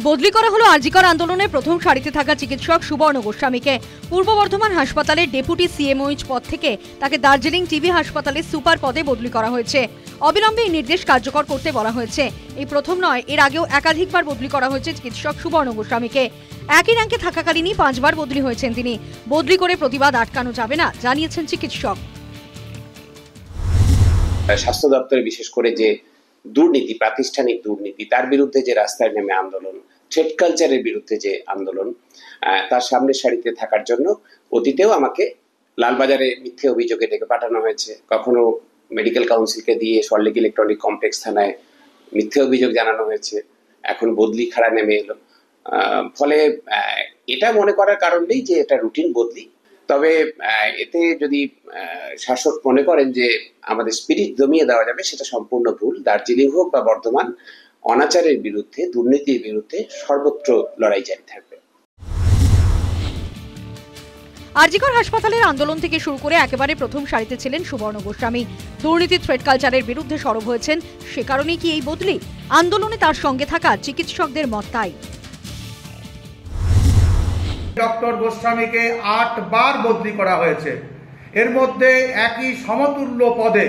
বদলি করা হলো আরজিকর আন্দোলনে প্রথম সারিতে থাকা চিকিৎসক সুবর্ণ গোস্বামীকে। পূর্ব বর্ধমান হাসপাতালের ডেপুটি সিএমওইচ পদ থেকে তাকে দার্জিলিং টিবি হাসপাতালে সুপার পদে বদলি করা হয়েছে। অবিলম্বে এই নির্দেশ কার্যকর করতে বলা হয়েছে। এই প্রথম নয়, এর আগেও একাধিকবার বদলি করা হয়েছে চিকিৎসক সুবর্ণ গোস্বামীকে। একই র্যাঙ্কে থাকাকালীনই 5 বার বদলি হয়েছেন তিনি। বদলি করে প্রতিবাদ আটকানো যাবে না, জানিয়েছেন চিকিৎসক। স্বাস্থ্য দপ্তরে বিশেষ করে যে দুর্নীতি, প্রাতিষ্ঠানিক দুর্নীতি, তার বিরুদ্ধে যে রাস্তায় নেমে আন্দোলন, থ্রেড কালচারের বিরুদ্ধে যে আন্দোলন, তার সামনের সারিতে থাকার জন্য অতীতেও আমাকে লালবাজারে মিথ্যে অভিযোগে ডেকে পাঠানো হয়েছে। কখনো মেডিকেল কাউন্সিলকে দিয়ে সল্টলেক ইলেকট্রনিক কমপ্লেক্স থানায় মিথ্যে অভিযোগ জানানো হয়েছে। এখন বদলি খাড়া নেমে এলো। ফলে এটা মনে করার কারণ নেই যে এটা রুটিন বদলি। তবে এতে যদি শাসক মনে করেন যে আমাদের স্পিরিট দমিয়ে দেওয়া যাবে, সেটা সম্পূর্ণ ভুল। দার্জিলিং হোক বা বর্ধমান, অনাচারের বিরুদ্ধে, দুর্নীতির বিরুদ্ধে সর্বত্র লড়াই জারি থাকবে। আরজিকর হাসপাতালের আন্দোলন থেকে শুরু করে একেবারে প্রথম সারিতে ছিলেন সুবর্ণ গোস্বামী। দুর্নীতি, থ্রেড কালচারের বিরুদ্ধে সরব হয়েছেন। সে কারণেই কি এই বদলি? আন্দোলনে তার সঙ্গে থাকা চিকিৎসকদের মত তাই। ডক্টর গোস্বামীকে 8 বার বদলি করা হয়েছে। এর মধ্যে একই সমতুল্য পদে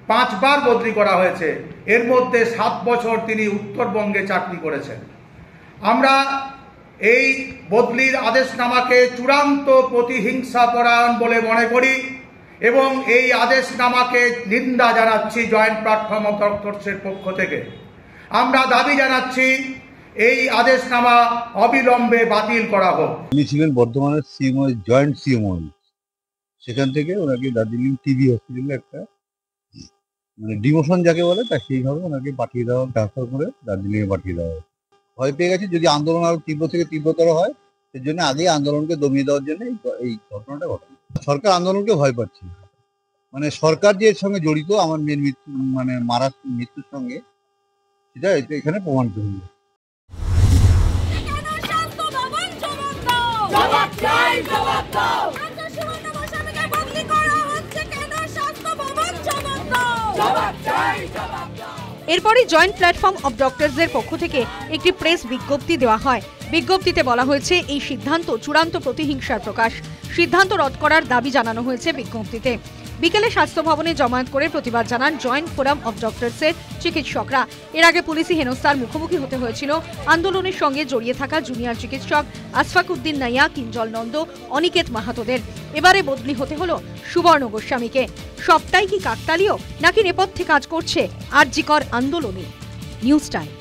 5 বার বদলি করা হয়েছে। এর মধ্যে 7 বছর তিনি উত্তরবঙ্গে চাকরি করেছেন। আমরা এই বদলির আদেশনামাকে চূড়ান্ত প্রতিহিংসাপরায়ণ বলে মনে করি এবং এই আদেশনামাকে নিন্দা জানাচ্ছি জয়েন্ট প্ল্যাটফর্ম অফ ডক্টরসের পক্ষ থেকে। আমরা দাবি জানাচ্ছি এই আদেশনামা অবিলম্বে বাতিল করা হোক। তিনি ছিলেন বর্ধমানের সিএমও, জয়েন্ট সিএমও। সেখান থেকে ওনাকে দার্জিলিং টিবি হসপিটালে একটা ডিমোশন যাকে বলে, তা সেইভাবে ওনাকে পাঠিয়ে দেওয়া, ট্রান্সফার করে দার্জিলিংয়ে পাঠিয়ে দেওয়া হয়। ভয় পেয়ে গেছে যদি আন্দোলন আরো তীব্র থেকে তীব্রতর হয়, সেই জন্য আগেই আন্দোলনকে দমিয়ে দেওয়ার জন্য এই ঘটনাটা ঘটে। সরকার আন্দোলনকে ভয় পাচ্ছে, সরকার যে এর সঙ্গে জড়িত আমার মেয়ের মৃত্যু, মারার মৃত্যুর সঙ্গে, সেটা এখানে প্রমাণিত হল। এরপরই জয়েন্ট প্ল্যাটফর্ম অফ ডক্টরসের পক্ষ থেকে একটি প্রেস বিজ্ঞপ্তি দেওয়া হয়। বিজ্ঞপ্তিতে বলা হয়েছে এই সিদ্ধান্ত চূড়ান্ত প্রতিহিংসার প্রকাশ। সিদ্ধান্ত রদ করার দাবি জানানো হয়েছে বিজ্ঞপ্তিতে। বিকেলে স্বাস্থ্য ভবনে জমায়েত করে প্রতিবাদ জানান জয়েন্ট ফোরাম অফ ডক্টরসের চিকিৎসকরা। এর আগে পুলিশি হেনস্থার মুখোমুখি হতে হয়েছিল আন্দোলনের সঙ্গে জড়িয়ে থাকা জুনিয়র চিকিৎসক আশফাক উদ্দিন নাইয়া, কিঞ্জল নন্দ, অনিকেত মাহাতোদের। এবারে বদলি হতে হলো সুবর্ণ গোস্বামীকে। সবটাই কি কাকতালীয়, নাকি নেপথ্যে কাজ করছে আরজিকর আন্দোলনে? News time.